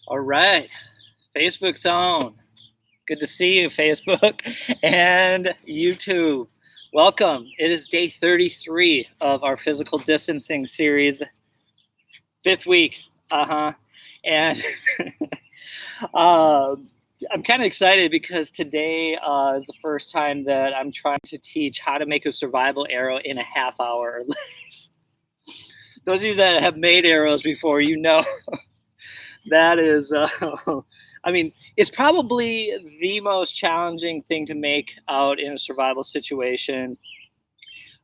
All right, Facebook's own. Good to see you, Facebook and YouTube. Welcome. It is day 33 of our physical distancing series, fifth week. And I'm kind of excited because today is the first time that I'm trying to teach how to make a survival arrow in a half hour or less. Those of you that have made arrows before, you know that is, it's probably the most challenging thing to make out in a survival situation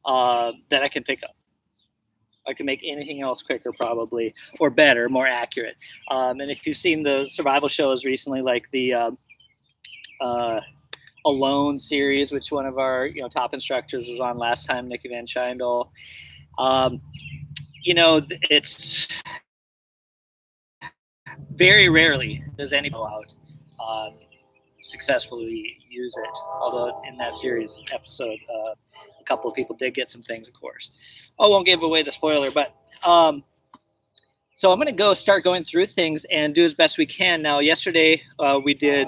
that I can pick up. I can make anything else quicker, probably, or better, more accurate. And if you've seen the survival shows recently, like the Alone series, which one of our top instructors was on last time, Nikki Van Scheindel, it's very rarely does anybody go out successfully use it. Although in that series episode, a couple of people did get some things, of course. I won't give away the spoiler, but so I'm going to start going through things and do as best we can. Now, yesterday we did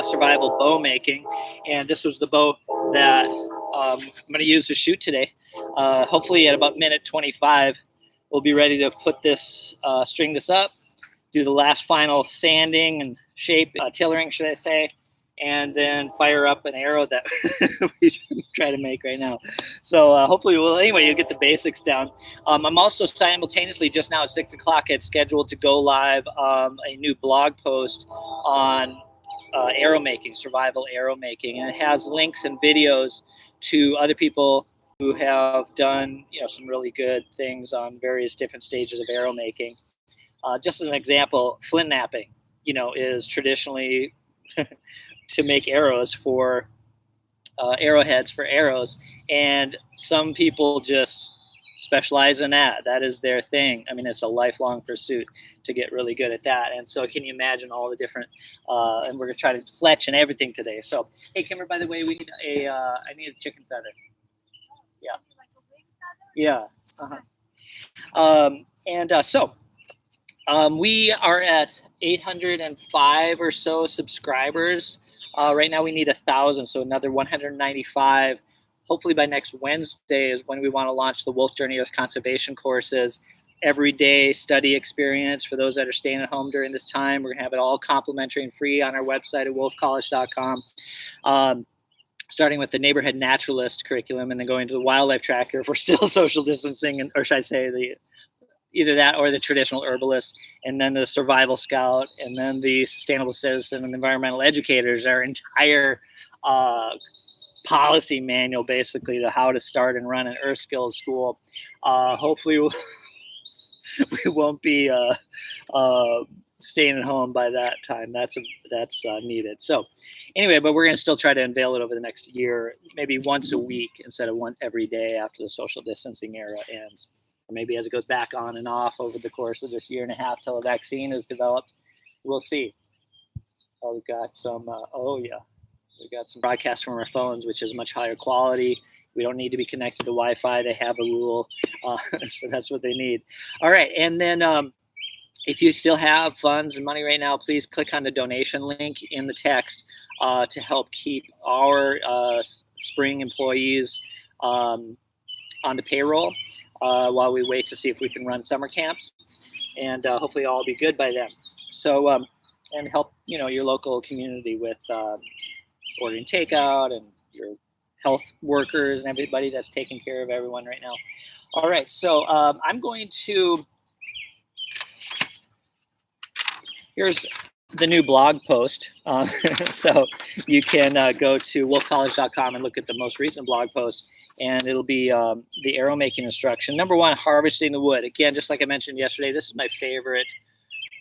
survival bow making, and this was the bow that I'm going to use to shoot today. Hopefully at about minute 25, we'll be ready to put this, string this up, do the last final sanding and shape, tillering, should I say, and then fire up an arrow that we try to make right now. So hopefully, you'll get the basics down. I'm also simultaneously, just now at 6 o'clock, it's scheduled to go live a new blog post on arrow making, survival arrow making, and it has links and videos to other people who have done some really good things on various different stages of arrow making. Just as an example, flint knapping, is traditionally to make arrows for arrowheads for arrows, and some people just specialize in that. That is their thing. I mean, it's a lifelong pursuit to get really good at that. And so, can you imagine all the different? And we're gonna try to fletch and everything today. So, hey, Kimber, by the way, we need I need a chicken feather. Yeah. We are at 805 or so subscribers. Right now we need 1,000, so another 195. Hopefully by next Wednesday is when we want to launch the Wolf Journey Earth Conservation courses. Everyday study experience for those that are staying at home during this time. We're going to have it all complimentary and free on our website at wolfcollege.com. Starting with the neighborhood naturalist curriculum and then going to the wildlife tracker for still social distancing, or should I say either that or the traditional herbalist, and then the survival scout, and then the sustainable citizen and environmental educators, our entire policy manual, basically, to how to start and run an earth skills school. Hopefully we won't be staying at home by that time. That's needed. So anyway, but we're going to still try to unveil it over the next year, maybe once a week instead of one every day after the social distancing era ends. Or maybe as it goes back on and off over the course of this year and a half till a vaccine is developed. We'll see. Oh, we've got some, we've got some broadcasts from our phones, which is much higher quality. We don't need to be connected to Wi-Fi. They have a rule. So that's what they need. All right. And then if you still have funds and money right now, please click on the donation link in the text to help keep our spring employees on the payroll. While we wait to see if we can run summer camps, and hopefully all will be good by then. So, and help your local community with ordering takeout and your health workers and everybody that's taking care of everyone right now. All right, so I'm going to. Here's the new blog post. So you can go to wolfcollege.com and look at the most recent blog post. And it'll be the arrow making instruction. Number one, harvesting the wood. Again, just like I mentioned yesterday, this is my favorite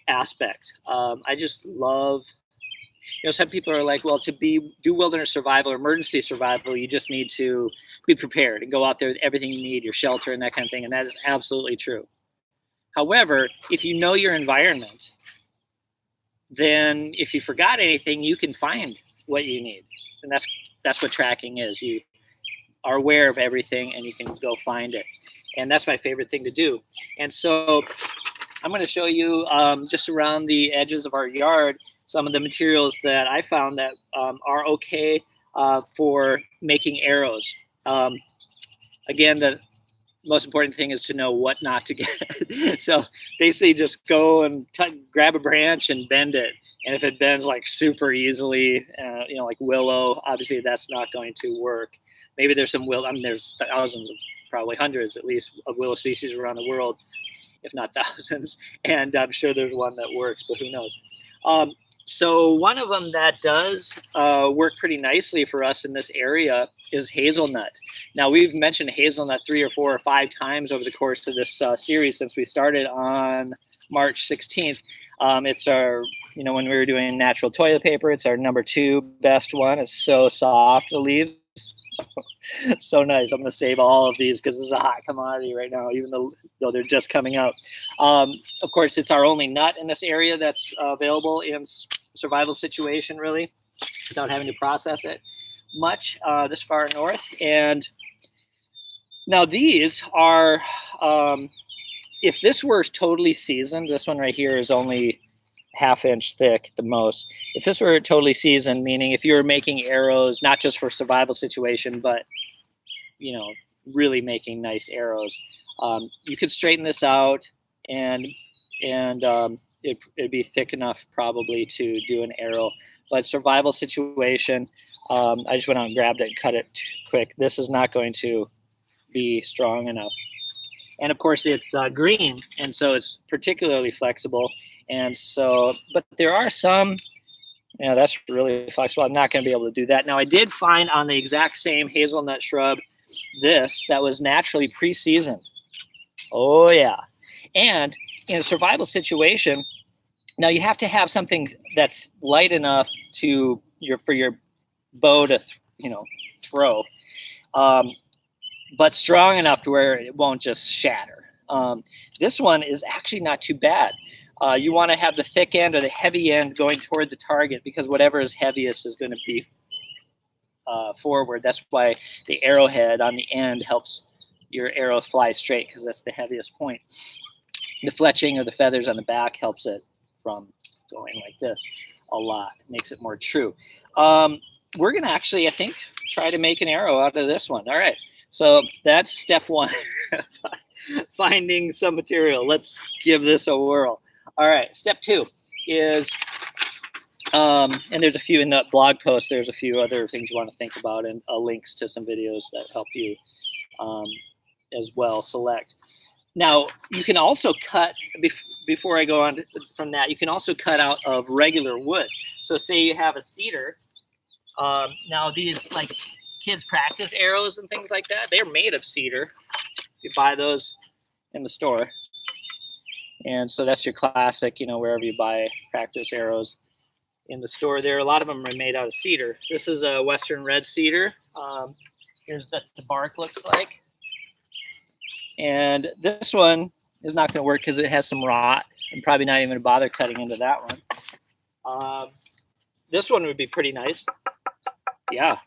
aspect. I just love, some people are like, well, to do wilderness survival or emergency survival, you just need to be prepared and go out there with everything you need, your shelter and that kind of thing. And that is absolutely true. However, if you know your environment, then if you forgot anything, you can find what you need. And that's what tracking is. You are aware of everything and you can go find it. And that's my favorite thing to do. And so I'm going to show you just around the edges of our yard some of the materials that I found that are okay for making arrows. Again, the most important thing is to know what not to get. So basically just go and grab a branch and bend it. And if it bends like super easily, like willow, obviously that's not going to work. Maybe there's some willow, there's thousands, probably hundreds at least, of willow species around the world, if not thousands. And I'm sure there's one that works, but who knows? So one of them that does work pretty nicely for us in this area is hazelnut. Now, we've mentioned hazelnut 3 or 4 or 5 times over the course of this series since we started on March 16th. It's our, when we were doing natural toilet paper, it's our number 2 best one. It's so soft, the leaves. So nice. I'm going to save all of these because this is a hot commodity right now, even though they're just coming out. Of course, it's our only nut in this area that's available in survival situation, really, without having to process it much this far north. And now these are, if this were totally seasoned, this one right here is only ½ inch thick at the most. If this were totally seasoned, meaning if you were making arrows, not just for survival situation, but, really making nice arrows, you could straighten this out and it'd be thick enough probably to do an arrow. But survival situation, I just went out and grabbed it and cut it quick. This is not going to be strong enough. And of course it's green, and so it's particularly flexible. And so, but there are some, that's really flexible. I'm not going to be able to do that. Now, I did find on the exact same hazelnut shrub that was naturally pre-seasoned. Oh, yeah. And in a survival situation, now you have to have something that's light enough for your bow to, throw, but strong enough to where it won't just shatter. This one is actually not too bad. You want to have the thick end or the heavy end going toward the target, because whatever is heaviest is going to be forward. That's why the arrowhead on the end helps your arrow fly straight, because that's the heaviest point. The fletching of the feathers on the back helps it from going like this a lot. It makes it more true. We're going to actually, I think, try to make an arrow out of this one. All right. So that's step 1, finding some material. Let's give this a whirl. All right, step 2 is, and there's a few in that blog post, there's a few other things you want to think about, and links to some videos that help you as well select. Now, you can also cut, before I go on from that, you can also cut out of regular wood. So say you have a cedar. Now these, like kids practice arrows and things like that, they're made of cedar. You buy those in the store. And so that's your classic, wherever you buy practice arrows in the store there. A lot of them are made out of cedar. This is a Western red cedar. Here's what the bark looks like. And this one is not going to work because it has some rot. I'm probably not even going to bother cutting into that one. This one would be pretty nice. Yeah.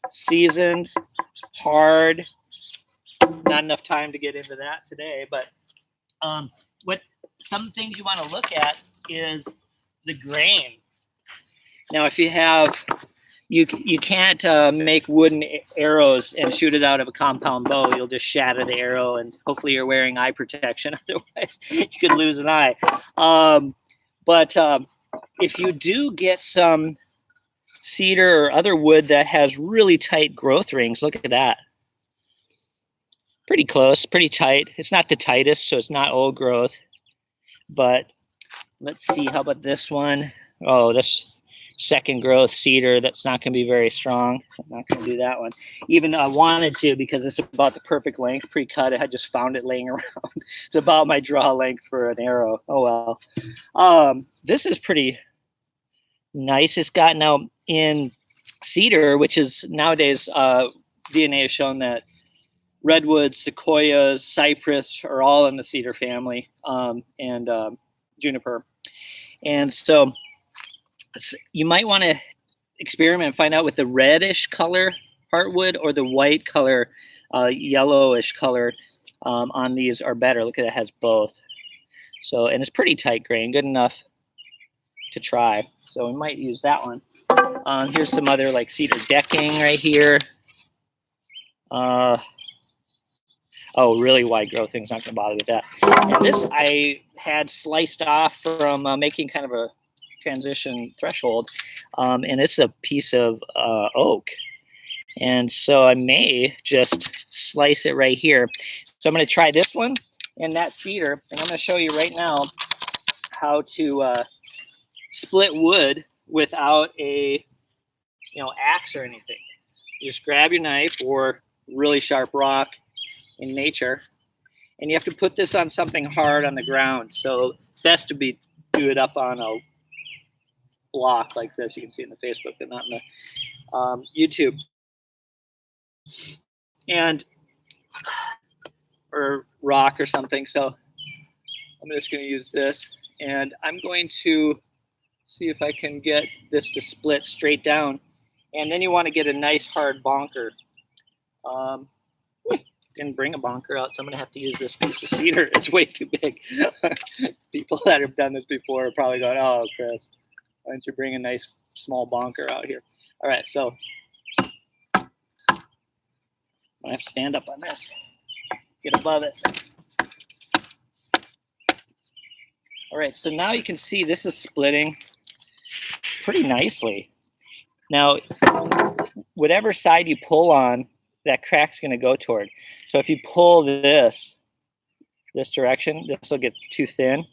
Seasoned, hard. Not enough time to get into that today, but what some things you want to look at is the grain. Now, if you have, you can't make wooden arrows and shoot it out of a compound bow. You'll just shatter the arrow, and hopefully you're wearing eye protection. Otherwise, you could lose an eye. But if you do get some cedar or other wood that has really tight growth rings, look at that. Pretty close, pretty tight. It's not the tightest, so it's not old growth. But let's see, how about this one? Oh, this second growth cedar, that's not going to be very strong. I'm not going to do that one. Even though I wanted to, because it's about the perfect length, pre-cut. I had just found it laying around. It's about my draw length for an arrow. Oh, well. This is pretty nice. It's got now in cedar, which is nowadays, DNA has shown that redwoods, sequoias, cypress are all in the cedar family, and juniper. And so you might want to experiment and find out with the reddish color heartwood or the white color, yellowish color on these are better. Look at it, has both. So, and it's pretty tight grain, good enough to try. So we might use that one. Here's some other like cedar decking right here. Oh, really wide growth thing's not going to bother with that. And this I had sliced off from making kind of a transition threshold. And it's a piece of oak. And so I may just slice it right here. So I'm going to try this one and that cedar. And I'm going to show you right now how to split wood without a axe or anything. You just grab your knife or really sharp rock in nature, and you have to put this on something hard on the ground. So best to do it up on a block like this. You can see it in the Facebook, but not in the YouTube. And or rock or something. So I'm just going to use this, and I'm going to see if I can get this to split straight down. And then you want to get a nice hard bonker. Didn't bring a bonker out, so I'm going to have to use this piece of cedar. It's way too big. People that have done this before are probably going, oh, Chris, why don't you bring a nice small bonker out here? All right, so I have to stand up on this, get above it. All right, so now you can see this is splitting pretty nicely. Now, whatever side you pull on, that crack's going to go toward. So if you pull this direction, this will get too thin.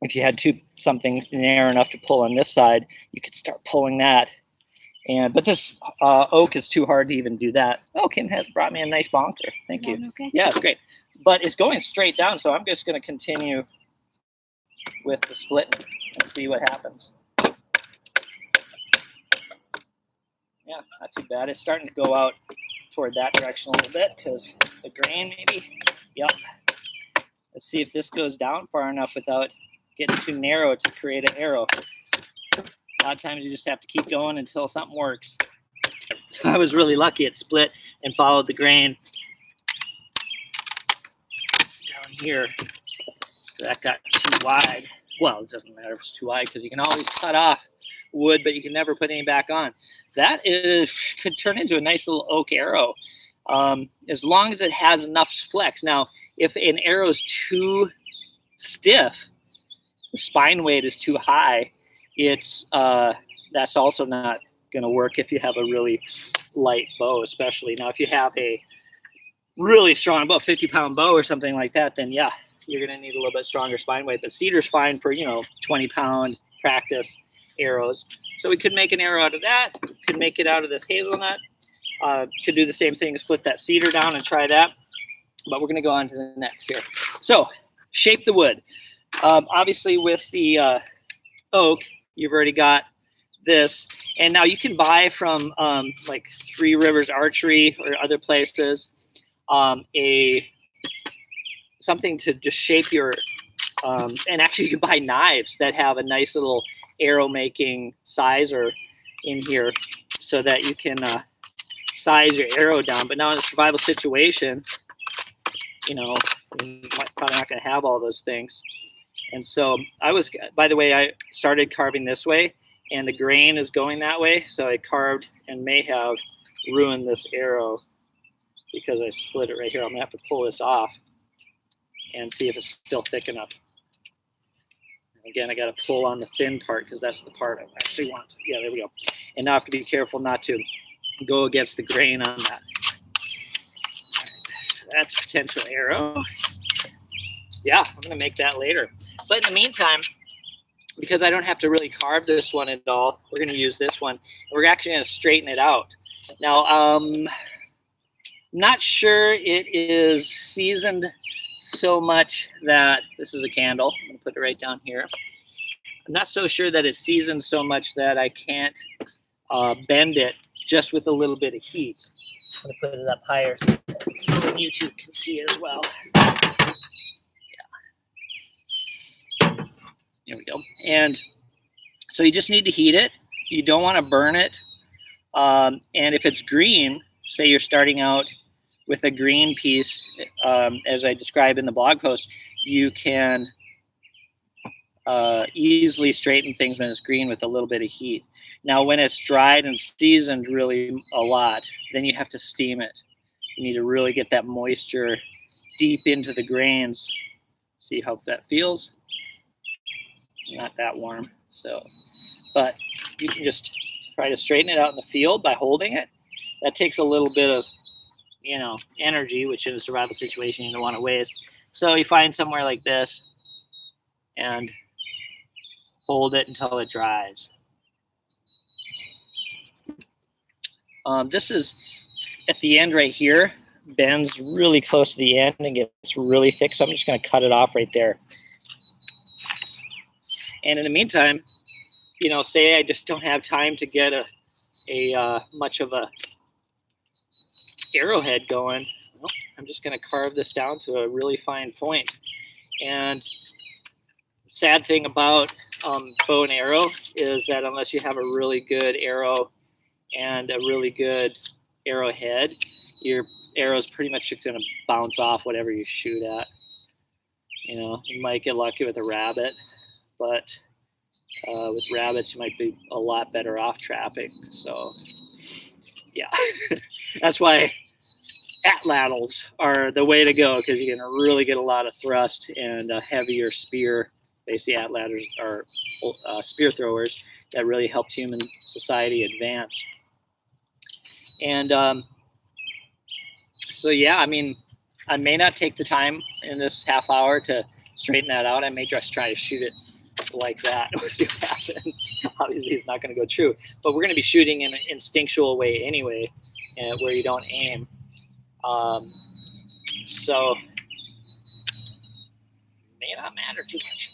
If you had something narrow enough to pull on this side, you could start pulling that. But this oak is too hard to even do that. Oh, Kim has brought me a nice bonker. Thank you. Okay? Yeah, it's great. But it's going straight down, so I'm just going to continue with the splitting and see what happens. Yeah, not too bad. It's starting to go out toward that direction a little bit because the grain maybe. Yep. Let's see if this goes down far enough without getting too narrow to create an arrow. A lot of times you just have to keep going until something works. I was really lucky. It split and followed the grain down here. So that got too wide. Well, it doesn't matter if it's too wide because you can always cut off wood, but you can never put any back on. That could turn into a nice little oak arrow, as long as it has enough flex. Now, if an arrow is too stiff, the spine weight is too high, that's also not going to work if you have a really light bow, especially. Now, if you have a really strong, about 50-pound bow or something like that, then yeah, you're going to need a little bit stronger spine weight. But cedar's fine for 20-pound practice arrows. So we could make an arrow out of that. Could make it out of this hazelnut. Could do the same thing, split that cedar down and try that. But we're going to go on to the next here. So shape the wood. Obviously with the oak, you've already got this. And now you can buy from like Three Rivers Archery or other places something to just shape your, and actually you can buy knives that have a nice little arrow making sizer in here so that you can size your arrow down. But now in a survival situation, you're probably not going to have all those things. And so by the way, I started carving this way and the grain is going that way. So I carved and may have ruined this arrow because I split it right here. I'm gonna have to pull this off and see if it's still thick enough. Again, I got to pull on the thin part because that's the part I actually want. Yeah, there we go. And now I have to be careful not to go against the grain on that. So that's a potential arrow. Yeah, I'm going to make that later. But in the meantime, because I don't have to really carve this one at all, we're going to use this one. We're actually going to straighten it out. Now, I'm not sure it is seasoned so much that this is a candle. I'm going to put it right down here. I'm not so sure that it's seasoned so much that I can't bend it just with a little bit of heat. I'm going to put it up higher so that YouTube can see it as well. Yeah. There we go. And so you just need to heat it. You don't want to burn it. And if it's green, say you're starting out with a green piece, as I described in the blog post, you can easily straighten things when it's green with a little bit of heat. Now, when it's dried and seasoned really a lot, then you have to steam it. You need to really get that moisture deep into the grains. See how that feels? Not that warm. So, but you can just try to straighten it out in the field by holding it. That takes a little bit of, energy, which in a survival situation you don't want to waste. So you find somewhere like this and hold it until it dries. This is at the end right here, bends really close to the end and gets really thick. So I'm just going to cut it off right there. And in the meantime, say I just don't have time to get a much of a arrowhead going. Well, I'm just going to carve this down to a really fine point. And the sad thing about bow and arrow is that unless you have a really good arrow and a really good arrowhead, your arrow's pretty much just going to bounce off whatever you shoot at. You might get lucky with a rabbit, but with rabbits, you might be a lot better off trapping. So, yeah, that's why atlatls are the way to go, because you can really get a lot of thrust and a heavier spear. Basically, atlaters are spear throwers that really helped human society advance. And so, yeah, I mean, I may not take the time in this half hour to straighten that out. I may just try to shoot it like that. We'll see what happens. Obviously, it's not going to go true, but we're going to be shooting in an instinctual way anyway, where you don't aim. So may not matter too much.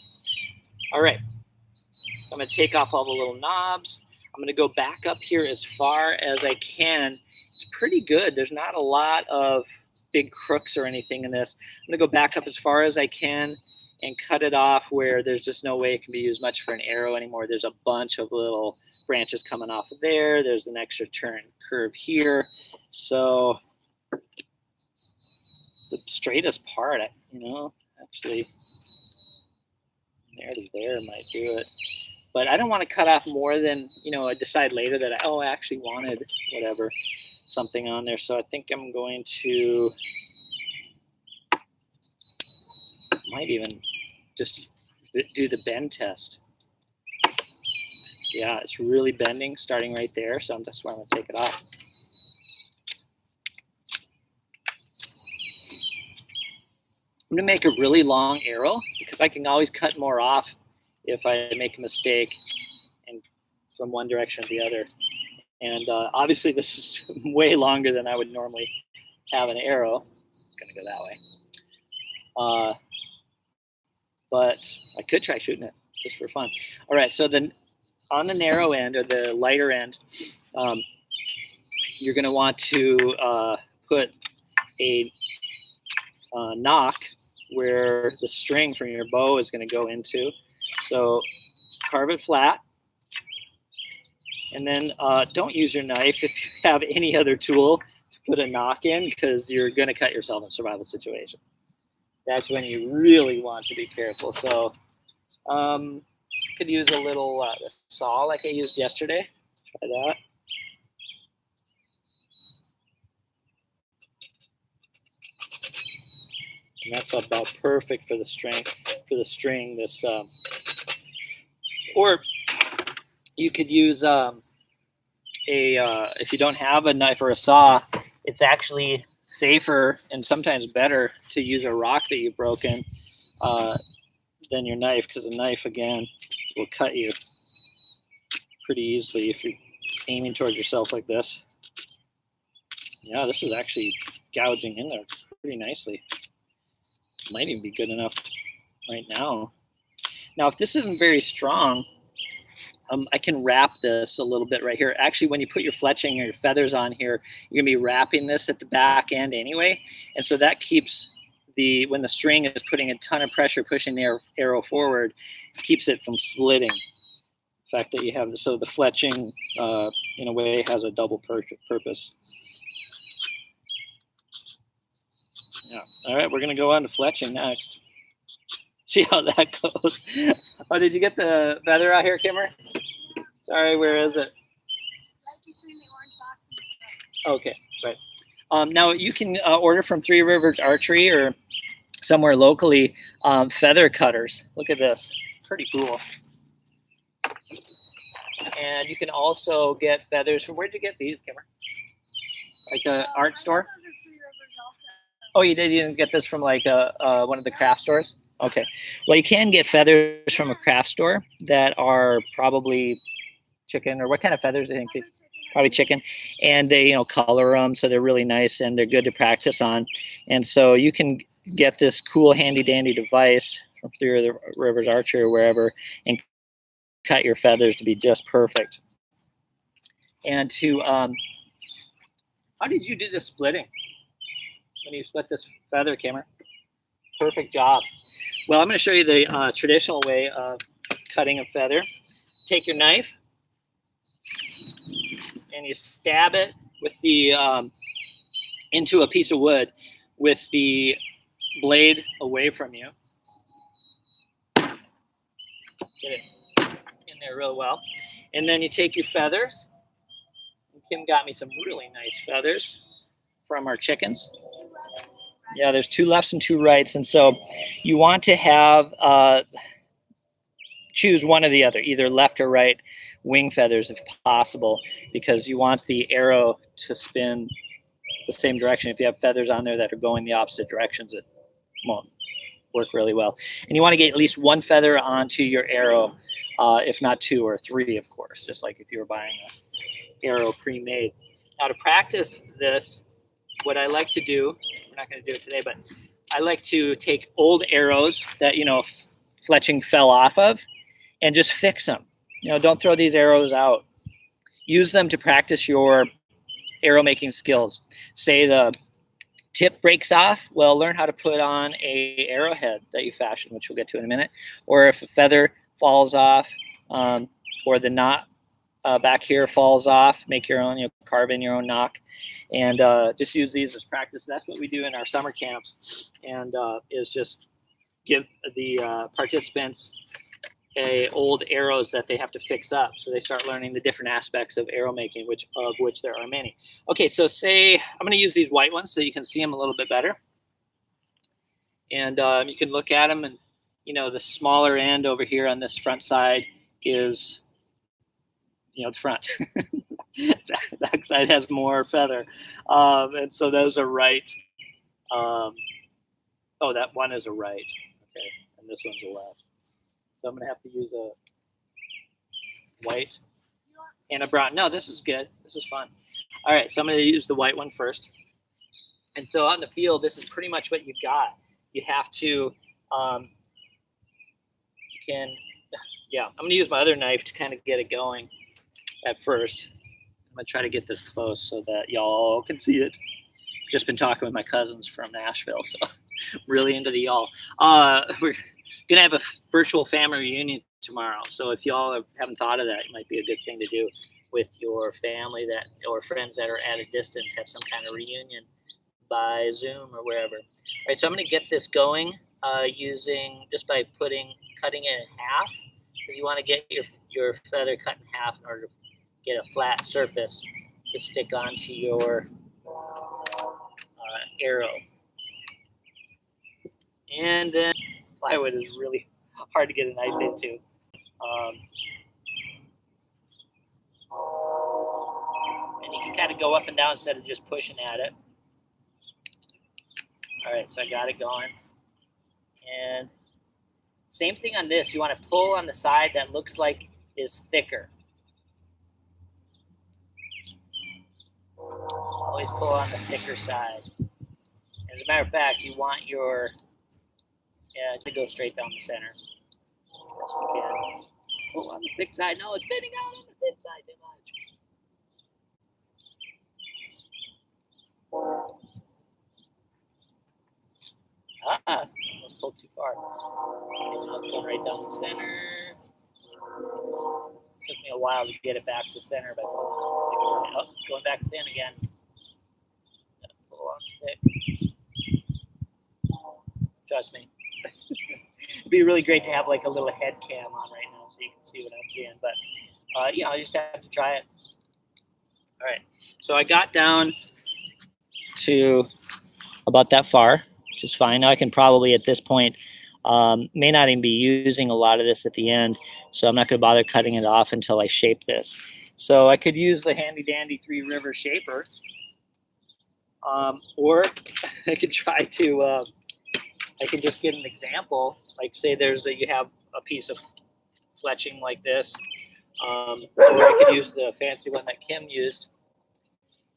All right, so I'm going to take off all the little knobs. I'm going to go back up here as far as I can. It's pretty good. There's not a lot of big crooks or anything in this. I'm going to go back up as far as I can and cut it off where there's just no way it can be used much for an arrow anymore. There's a bunch of little branches coming off of there. There's an extra turn curve here. So the straightest part, actually, there it is there, might do it. But I don't want to cut off more than, I decide later that I actually wanted whatever, something on there. So I think I'm going to, might even just do the bend test. Yeah, it's really bending starting right there. So that's why I'm going to take it off. I'm going to make a really long arrow because I can always cut more off if I make a mistake and from one direction to the other. And obviously this is way longer than I would normally have an arrow. It's going to go that way. But I could try shooting it just for fun. All right, so then on the narrow end or the lighter end, you're going to want to put a nock where the string from your bow is going to go into. So carve it flat. And then don't use your knife if you have any other tool to put a nock in, because you're going to cut yourself in a survival situation. That's when you really want to be careful. So could use a little saw like I used yesterday. Try that. And that's about perfect for the string. This, or you could use if you don't have a knife or a saw, it's actually safer and sometimes better to use a rock that you've broken than your knife, because a knife, again, will cut you pretty easily if you're aiming towards yourself like this. Yeah, this is actually gouging in there pretty nicely. Might even be good enough right now. Now, if this isn't very strong, I can wrap this a little bit right here. Actually, when you put your fletching or your feathers on here, you're gonna be wrapping this at the back end anyway. And so that keeps when the string is putting a ton of pressure pushing the arrow forward, it keeps it from splitting. The fact that you have so the fletching in a way has a double purpose. Yeah. All right, we're gonna go on to fletching next. see how that goes. Oh, did you get the feather out here, Kimmer? Sorry, where is it? Okay, right. Now you can order from Three Rivers Archery or somewhere locally feather cutters. Look at this, pretty cool. And you can also get feathers from, where'd you get these, Kimmer? Like a art store? Oh, you did? You didn't get this from like one of the craft stores? Okay. Well, you can get feathers from a craft store that are probably chicken, or what kind of feathers do you think? Probably chicken. And they, color them so they're really nice and they're good to practice on. And so you can get this cool handy dandy device from Three Rivers Archery or wherever and cut your feathers to be just perfect. And to, how did you do the splitting? When you split this feather, Kimmer? Perfect job. Well, I'm going to show you the traditional way of cutting a feather. Take your knife and you stab it with the into a piece of wood with the blade away from you. Get it in there real well. And then you take your feathers. Kim got me some really nice feathers from our chickens. Yeah, there's 2 lefts and 2 rights. And so you want to have, choose one or the other, either left or right wing feathers if possible, because you want the arrow to spin the same direction. If you have feathers on there that are going the opposite directions, it won't work really well. And you want to get at least 1 feather onto your arrow, if not 2 or 3, of course, just like if you were buying an arrow pre-made. Now to practice this, what I like to do, we're not going to do it today, but I like to take old arrows that, fletching fell off of and just fix them. Don't throw these arrows out. Use them to practice your arrow making skills. Say the tip breaks off, well, learn how to put on a arrowhead that you fashion, which we'll get to in a minute. Or if a feather falls off, or the knot back here falls off, make your own, carve in your own nock, and just use these as practice. That's what we do in our summer camps, and is just give the participants old arrows that they have to fix up, so they start learning the different aspects of arrow making, of which there are many. Okay, so say I'm going to use these white ones so you can see them a little bit better, and you can look at them, and the smaller end over here on this front side is the front. Back side has more feather, and so those are right. Oh, that one is a right. Okay, and this one's a left. So I'm going to have to use a white and a brown. No, this is good. This is fun. All right, so I'm going to use the white one first. And so on the field, this is pretty much what you got. You have to, I'm going to use my other knife to kind of get it going at first. I'm going to try to get this close so that y'all can see it. Just been talking with my cousins from Nashville, so really into the y'all. We're going to have a virtual family reunion tomorrow. So if y'all haven't thought of that, it might be a good thing to do with your family or friends that are at a distance, have some kind of reunion by Zoom or wherever. All right, so I'm going to get this going using just by cutting it in half, because you want to get your feather cut in half in order to get a flat surface to stick onto your arrow. And then plywood is really hard to get a knife into. And you can kind of go up and down instead of just pushing at it. All right, so I got it going. And same thing on this. You want to pull on the side that looks like is thicker. Always pull on the thicker side. As a matter of fact, you want your to go straight down the center. Yes, you can. Pull on the thick side. No, it's thinning out on the thin side too much. Almost pulled too far. Okay, now it's going right down the center. Took me a while to get it back to the center, but going back thin again. Pull on thick. Trust me. It'd be really great to have like a little head cam on right now so you can see what I'm seeing. But yeah, I just have to try it. All right. So I got down to about that far, which is fine. Now I can probably at this point may not even be using a lot of this at the end, so I'm not going to bother cutting it off until I shape this. So I could use the handy dandy 3 River shaper, or I could try to. I could just get an example, like say you have a piece of fletching like this, or I could use the fancy one that Kim used,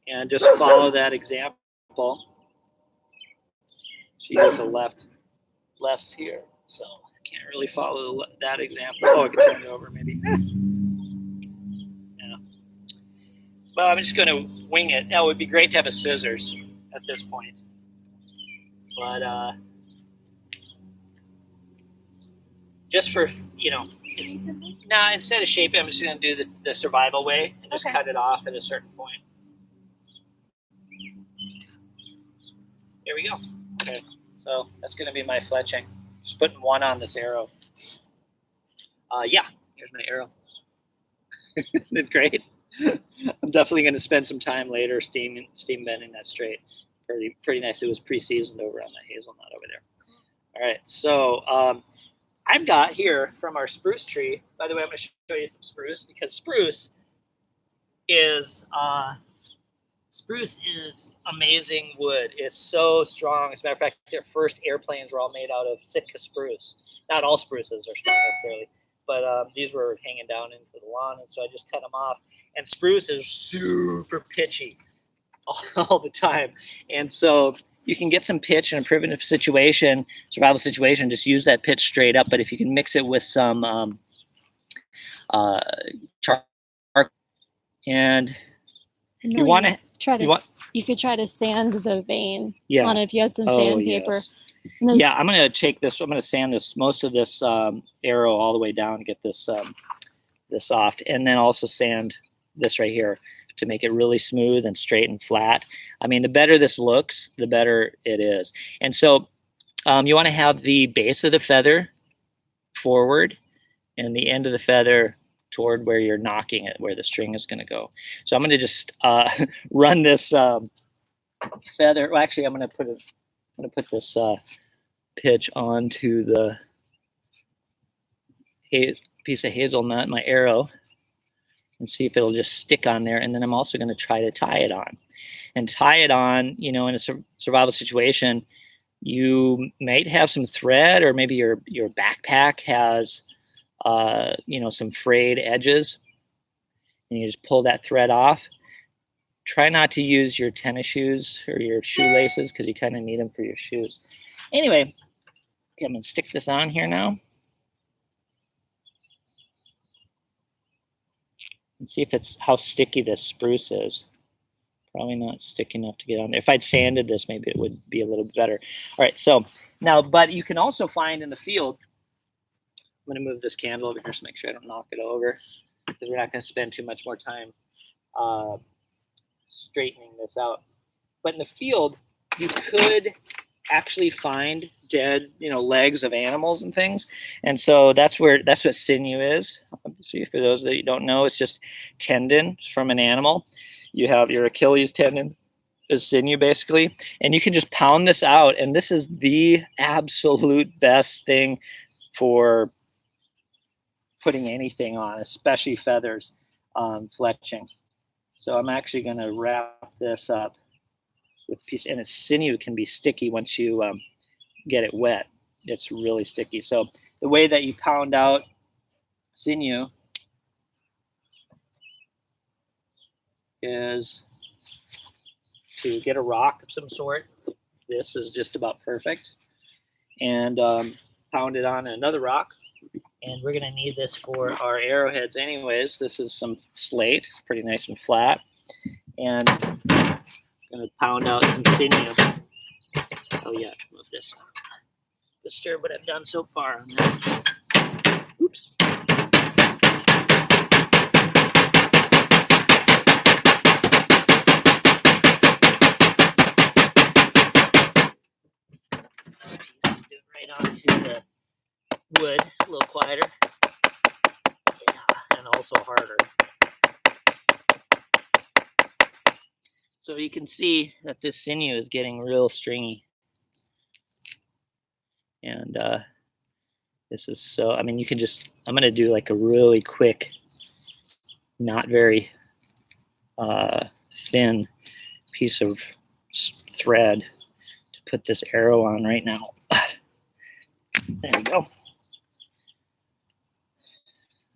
and just follow that example. She used a lefts here, so I can't really follow that example. Oh, I could turn it over maybe. Yeah. Well, I'm just going to wing it. Now, it would be great to have a scissors at this point, but just for instead of shaping, I'm just going to do the survival way and just cut it off at a certain point. There we go. Okay, so that's going to be my fletching. Just putting one on this arrow. Yeah, here's my arrow. Isn't it great? I'm definitely going to spend some time later steam bending that straight. Pretty nice. It was pre-seasoned over on the hazelnut over there. All right, so I've got here from our spruce tree. By the way, I'm going to show you some spruce because spruce is amazing wood. It's so strong. As a matter of fact, their first airplanes were all made out of Sitka spruce. Not all spruces are strong necessarily, but these were hanging down into the lawn, and so I just cut them off. And spruce is super pitchy all the time, and so you can get some pitch in a primitive situation, survival situation. Just use that pitch straight up. But if you can mix it with some charcoal, and you want to. You could try to sand the vein on it if you had some sandpaper. Yes. Yeah, I'm going to take this. I'm going to sand most of this arrow all the way down to get this this off, and then also sand this right here to make it really smooth and straight and flat. I mean, the better this looks, the better it is. And so you want to have the base of the feather forward and the end of the feather toward where you're knocking it, where the string is going to go. So I'm going to just run this feather. Well, actually, I'm going to put this pitch onto the piece of hazelnut, my arrow, and see if it'll just stick on there. And then I'm also going to try to tie it on. And tie it on, in a survival situation, you might have some thread, or maybe your backpack has some frayed edges, and you just pull that thread off. Try not to use your tennis shoes or your shoelaces because you kind of need them for your shoes. Anyway, okay, I'm going to stick this on here now and see if how sticky this spruce is. Probably not sticky enough to get on there. If I'd sanded this, maybe it would be a little bit better. All right, so now, but you can also find in the field, I'm going to move this candle over here to make sure I don't knock it over, because we're not going to spend too much more time straightening this out. But in the field, you could actually find dead, legs of animals and things. And so that's what sinew is. So for those that you don't know, it's just tendon from an animal. You have your Achilles tendon is sinew basically, and you can just pound this out. And this is the absolute best thing for putting anything on, especially feathers, fletching. So I'm actually going to wrap this up with a piece, and sinew can be sticky once you get it wet. It's really sticky. So the way that you pound out sinew is to get a rock of some sort. This is just about perfect. And pound it on another rock. And we're going to need this for our arrowheads anyways. This is some slate, pretty nice and flat. And I'm going to pound out some sinew. Oh yeah, move this. Disturb what I've done so far on that. Oops. Right onto the quieter. Yeah, and also harder. So you can see that this sinew is getting real stringy. And this is so, I mean, you can just, I'm going to do like a really quick, not very thin piece of thread to put this arrow on right now. There we go.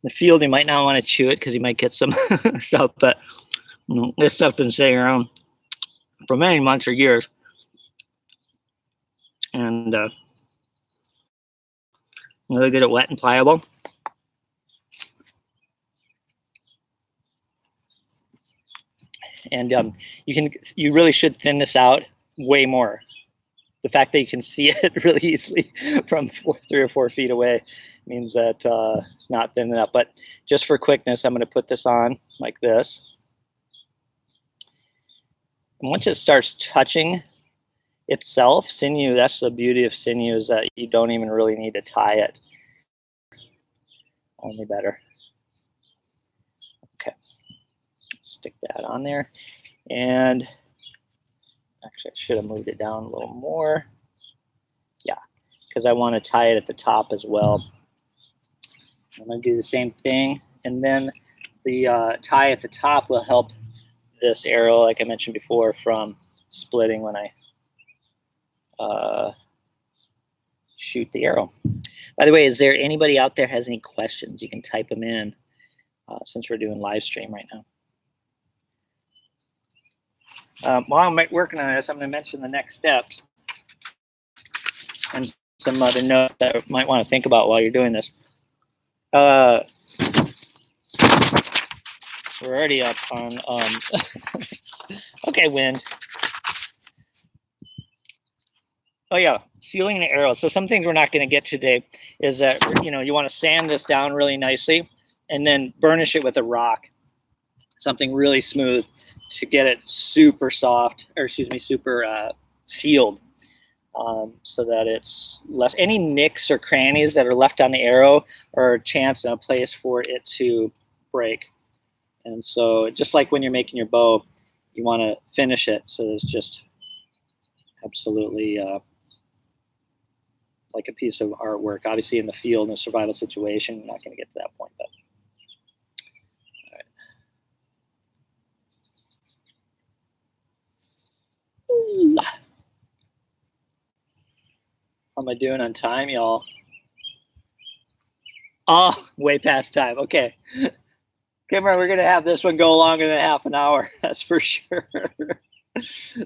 The field, you might not want to chew it because you might get some stuff, but you know, this stuff's been sitting around for many months or years. And really good at wet and pliable. And you really should thin this out way more. The fact that you can see it really easily from 3 or 4 feet away means that it's not thin enough. But just for quickness, I'm going to put this on like this. And once it starts touching itself, sinew, that's the beauty of sinew, is that you don't even really need to tie it. Only better. Okay. Stick that on there. And actually, I should have moved it down a little more. Yeah, because I want to tie it at the top as well. I'm going to do the same thing. And then the tie at the top will help this arrow, like I mentioned before, from splitting when I shoot the arrow. By the way, is there anybody out there has any questions? You can type them in since we're doing live stream right now. While I'm working on this, I'm going to mention the next steps and some other notes that you might want to think about while you're doing this. We're already up on, okay, wind. Oh yeah, sealing the arrow. So some things we're not going to get today is that, you know, you want to sand this down really nicely and then burnish it with a rock, something really smooth, to get it super soft, or excuse me, super sealed, so that it's less, any nicks or crannies that are left on the arrow are a chance and a place for it to break. And so just like when you're making your bow, you want to finish it so it's just absolutely like a piece of artwork. Obviously in the field, in a survival situation, you're not going to get to that point, but how am I doing on time, y'all? Oh, way past time. Okay. Kimber, we're going to have this one go longer than half an hour. That's for sure.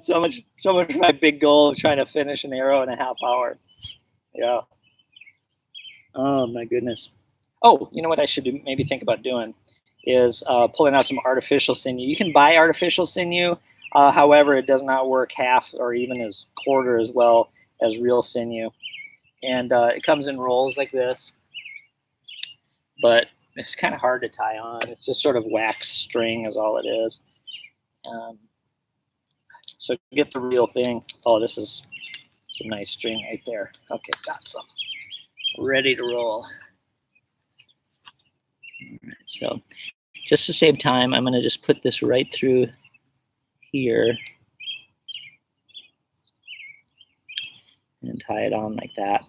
So much for my big goal of trying to finish an arrow in a half hour. Yeah. Oh, my goodness. Oh, you know what I should do, maybe think about doing is pulling out some artificial sinew. You can buy artificial sinew. However, it does not work half or even as quarter as well as real sinew. And it comes in rolls like this, but it's kind of hard to tie on. It's just sort of wax string is all it is. So get the real thing. Oh, this is some nice string right there. Okay, got some. Ready to roll. All right, so just to save time, I'm going to just put this right through here and tie it on like that.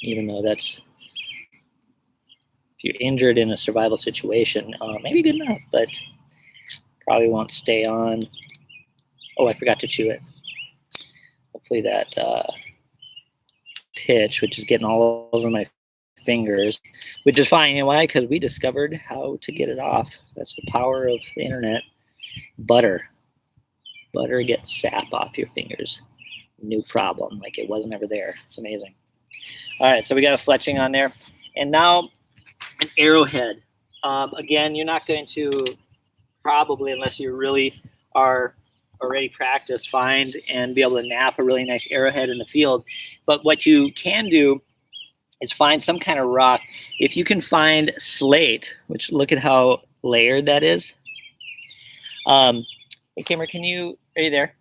Even though that's, if you're injured in a survival situation, maybe good enough, but probably won't stay on. Oh, I forgot to chew it. Hopefully that pitch, which is getting all over my fingers, which is fine. You know why? Because we discovered how to get it off. That's the power of the internet. Butter gets sap off your fingers. New problem, like it wasn't ever there. It's amazing. All right, so we got a fletching on there, and now an arrowhead. Again, you're not going to probably, unless you really are already practiced, find and be able to nap a really nice arrowhead in the field. But what you can do is find some kind of rock. If you can find slate, which look at how layered that is. Hey, Kimber, are you there?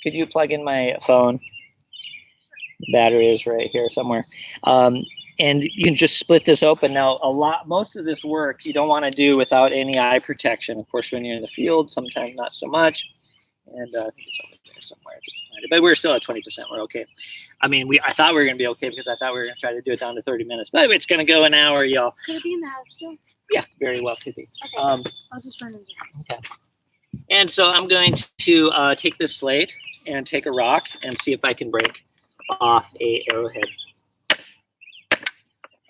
Could you plug in my phone? The battery is right here somewhere. And you can just split this open. Now, most of this work you don't want to do without any eye protection. Of course, when you're in the field, sometimes not so much. And I think it's over there somewhere. But we're still at 20%. We're okay. I mean, I thought we were going to be okay because I thought we were going to try to do it down to 30 minutes. But it's going to go an hour, y'all. Could it be in the house still? Yeah, very well could be. Okay. I'll just run into the house. Okay. And so I'm going to take this slate and take a rock and see if I can break off a arrowhead.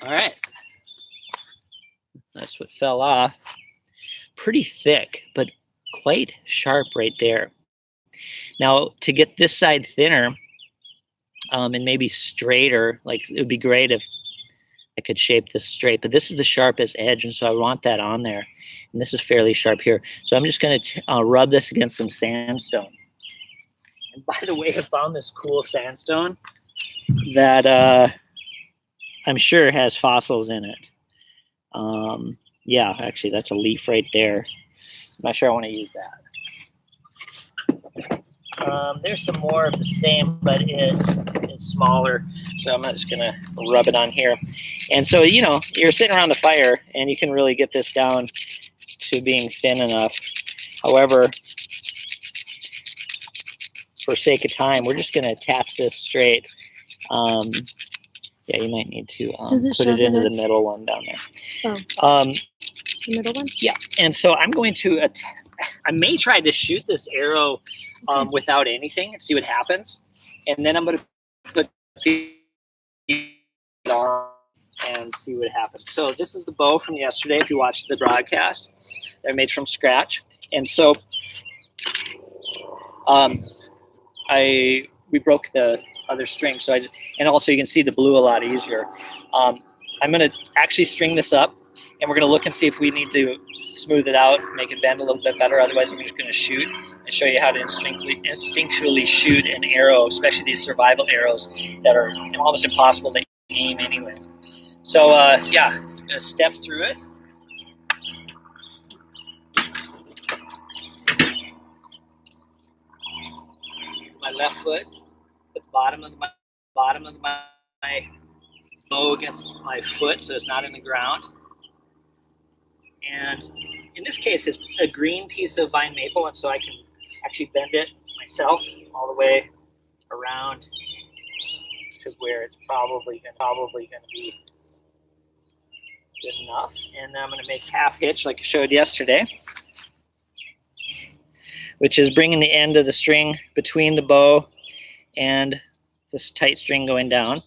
All right. That's what fell off. Pretty thick, but quite sharp right there. Now, to get this side thinner and maybe straighter, like it would be great if I could shape this straight, but this is the sharpest edge, and so I want that on there. And this is fairly sharp here. So I'm just going to rub this against some sandstone. And by the way, I found this cool sandstone that I'm sure has fossils in it. Yeah, actually, that's a leaf right there. I'm not sure I want to use that. There's some more of the same, but it's smaller. So I'm just going to rub it on here. And so, you're sitting around the fire, and you can really get this down to being thin enough. However, for sake of time, we're just going to attach this straight. Yeah, you might need to put it into the middle one down there. Oh, the middle one? Yeah, and so I'm going to I may try to shoot this arrow without anything and see what happens. And then I'm going to put the on and see what happens. So this is the bow from yesterday, if you watched the broadcast. They're made from scratch. And so we broke the other string. So and also you can see the blue a lot easier. I'm going to actually string this up, and we're going to look and see if we need to smooth it out, make it bend a little bit better. Otherwise, I'm just going to shoot and show you how to instinctually shoot an arrow, especially these survival arrows that are almost impossible to aim anyway. So, yeah, I'm going to step through it. My left foot, put the bottom of my bow against my foot so it's not in the ground. And in this case, it's a green piece of vine maple, and so I can actually bend it myself all the way around to where it's probably going to be good enough. And then I'm going to make half hitch like I showed yesterday, which is bringing the end of the string between the bow and this tight string going down.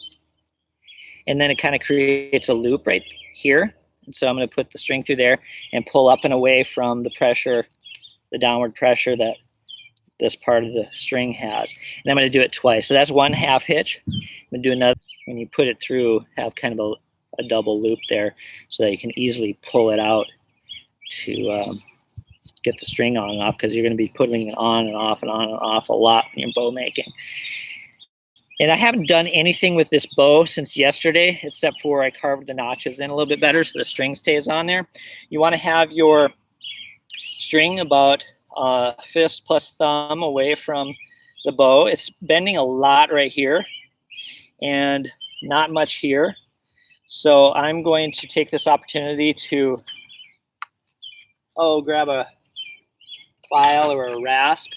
And then it kind of creates a loop right here. And so I'm going to put the string through there and pull up and away from the pressure, the downward pressure that this part of the string has. And I'm going to do it twice. So that's one half hitch. I'm going to do another. When you put it through, have kind of a double loop there so that you can easily pull it out to get the string on and off, because you're going to be putting it on and off and on and off a lot when you're bow making. And I haven't done anything with this bow since yesterday, except for I carved the notches in a little bit better so the string stays on there. You want to have your string about fist plus thumb away from the bow. It's bending a lot right here and not much here. So I'm going to take this opportunity to grab a file or a rasp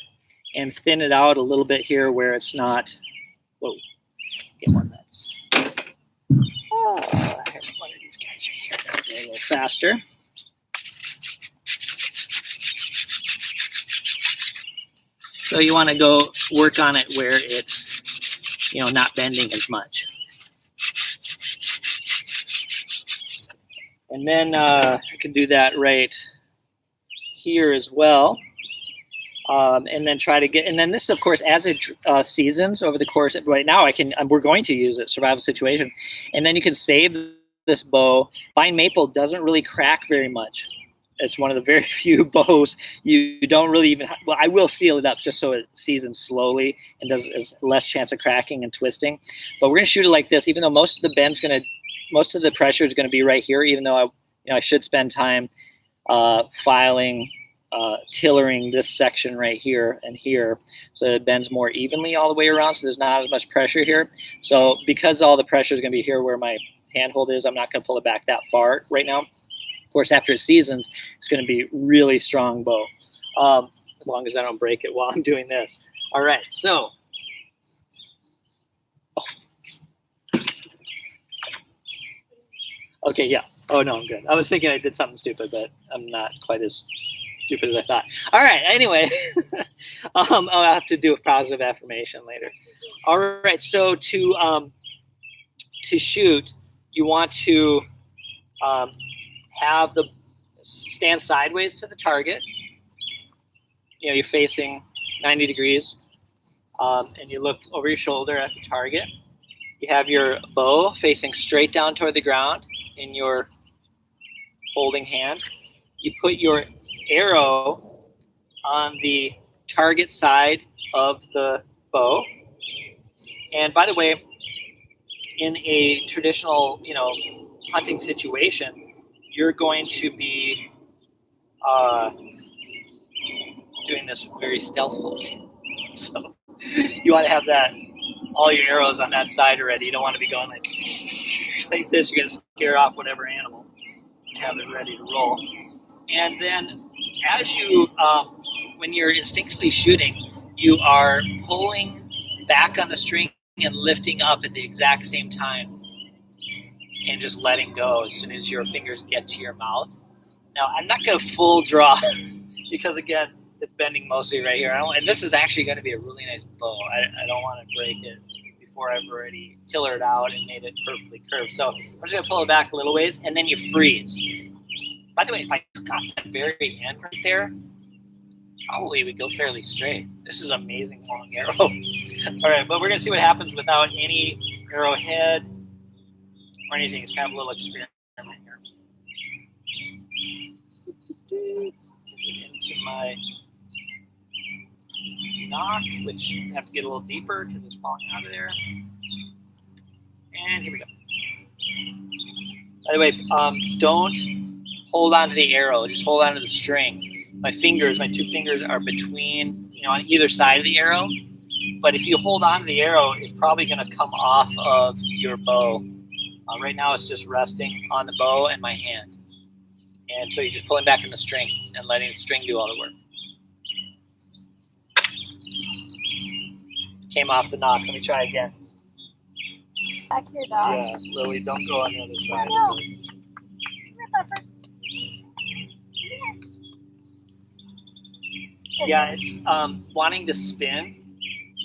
and thin it out a little bit here where it's not. Whoa, get one that's. Oh, here's one of these guys right here. Go a little faster. So you want to go work on it where it's, not bending as much. And then I can do that right here as well. And then try to get, and then this, of course, as it seasons over the course of, right now, we're going to use it, survival situation. And then you can save this bow. Vine maple doesn't really crack very much. It's one of the very few bows you don't really even, well, I will seal it up just so it seasons slowly and there's less chance of cracking and twisting. But we're going to shoot it like this, even though most of the pressure is going to be right here, even though I should spend time filing, tillering this section right here and here so that it bends more evenly all the way around, so there's not as much pressure here. So because all the pressure is going to be here where my handhold is. I'm not going to pull it back that far right now. Of course, after it seasons, it's going to be really strong bow, as long as I don't break it while I'm doing this. All right, so. Oh. Okay, yeah. Oh, no, I'm good. I was thinking I did something stupid, but I'm not quite as stupid as I thought. All right, anyway, I'll have to do a positive affirmation later. All right, so to shoot, you want to have the stand sideways to the target. You know, you're facing 90 degrees, and you look over your shoulder at the target. You have your bow facing straight down toward the ground in your holding hand. You put your arrow on the target side of the bow. And by the way, in a traditional, hunting situation, you're going to be doing this very stealthily. So you want to have all your arrows on that side already. You don't want to be going like this. You're going to scare off whatever animal and have it ready to roll. And then as you, when you're instinctively shooting, you are pulling back on the string and lifting up at the exact same time and just letting go as soon as your fingers get to your mouth. Now, I'm not going to full draw because, again, it's bending mostly right here. And this is actually going to be a really nice bow. I don't want to break it before I've already tillered out and made it perfectly curved. So I'm just going to pull it back a little ways, and then you freeze. By the way, if I took off that very end right there, probably would go fairly straight. This is an amazing long arrow. All right, but we're going to see what happens without any arrowhead or anything. It's kind of a little experiment here. Into my knock, which I have to get a little deeper because it's falling out of there. And here we go. By the way, don't hold on to the arrow. Just hold on to the string. My two fingers are between, on either side of the arrow. But if you hold on to the arrow, it's probably going to come off of your bow. Right now, it's just resting on the bow and my hand. And so you're just pulling back on the string and letting the string do all the work. Came off the knock. Let me try again. Back here, dog. Yeah, Lily, don't go on the other side. No. Yeah, it's wanting to spin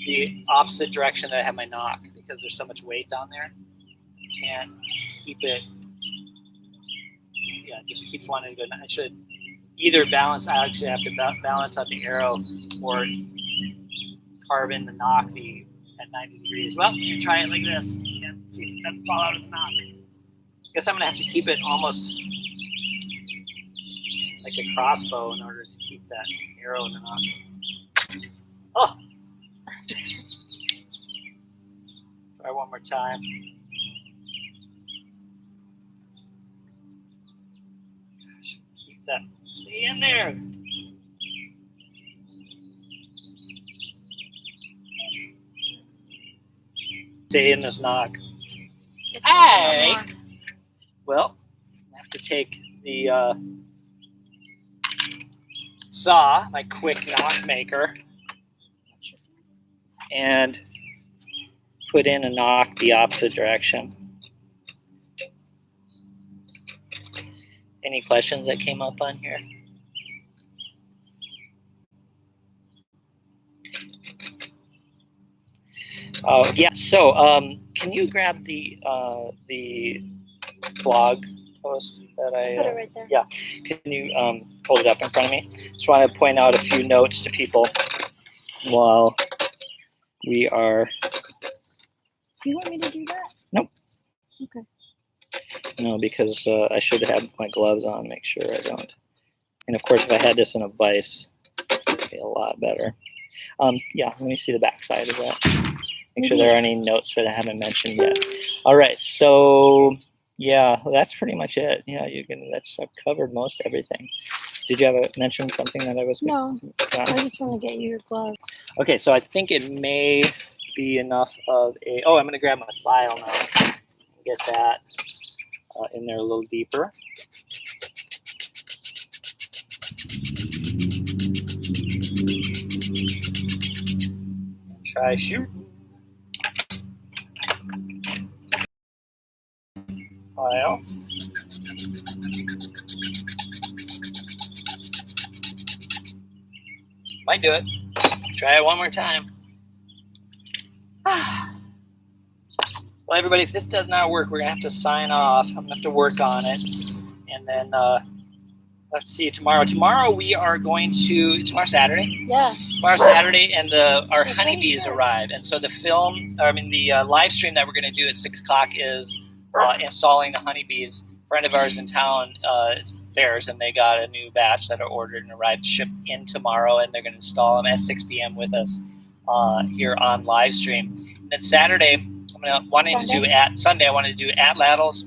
the opposite direction that I have my knock because there's so much weight down there. You can't keep it. Yeah, it just keeps wanting to go. I should either balance. I actually have to balance out the arrow or carve in the knock at 90 degrees. Well, you can try it like this. You can see if it doesn't fall out of the knock. I guess I'm going to have to keep it almost like a crossbow in order to keep that arrow in the knock. Oh! Try one more time. Gosh, keep that. Stay in there. Stay in this knock. Hey! Well, I have to take the saw, my quick knock maker, and put in a knock the opposite direction. Any questions that came up on here? Yeah. So, can you grab the blog post that I put it right there? Yeah. Can you hold it up in front of me? Just want to point out a few notes to people while we are. Do you want me to do that? Nope. Okay. No, because I should have my gloves on. Make sure I don't. And of course, if I had this in a vise, it'd be a lot better. Yeah. Let me see the back side of that. Make sure there are any notes that I haven't mentioned yet. All right, so yeah, that's pretty much it. Yeah, I've covered most everything. Did you mention something that I was? No, I just want to get you your glove. Okay, so I think it may be enough of a. Oh, I'm going to grab my file now. Get that. in there a little deeper. And try shoot. File. Might do it. Try it one more time. Well, everybody, if this does not work, we're going to have to sign off. I'm going to have to work on it. And then let's see you tomorrow. Tomorrow we are going to, tomorrow Saturday? Yeah. Tomorrow Saturday, and our honeybees arrive. And so the live stream that we're going to do at 6 o'clock is installing the honeybees. A friend of ours in town, it's theirs, and they got a new batch that are ordered and arrived, shipped in tomorrow, and they're going to install them at 6 p.m. with us here on live stream. And then Saturday, Sunday, I wanted to do at Laddle's.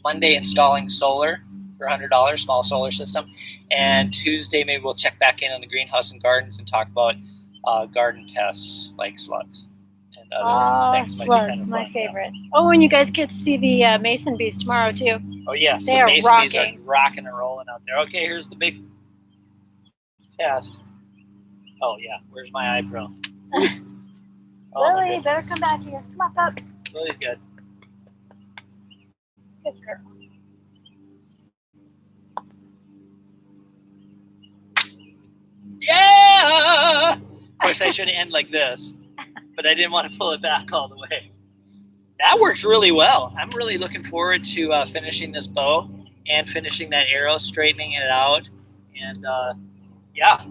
Monday, installing solar for $100, small solar system. And Tuesday, maybe we'll check back in on the greenhouse and gardens and talk about garden pests like slugs. And other things. Slugs, my favorite. Yeah. Oh, and you guys get to see the mason bees tomorrow, too. Oh, yes. They are mason rocking. Bees are rocking and rolling out there. Okay, here's the big test. Oh, yeah. Where's my eye pro? Lily, better come back here. Come on, pup. Lily's good. Good girl. Yeah! Of course, I should end like this, but I didn't want to pull it back all the way. That works really well. I'm really looking forward to finishing this bow and finishing that arrow, straightening it out, and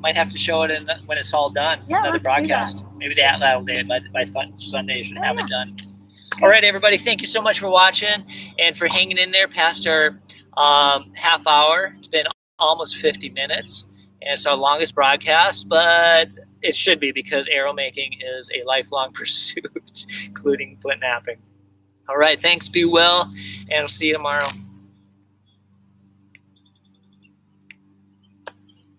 might have to show it when it's all done. Yeah, another let's broadcast. do that. Maybe the Atlatl day by Sunday should have it done. All right, everybody. Thank you so much for watching and for hanging in there past our half hour. It's been almost 50 minutes, and it's our longest broadcast, but it should be because arrow making is a lifelong pursuit, including flint knapping. All right. Thanks. Be well, and I'll see you tomorrow.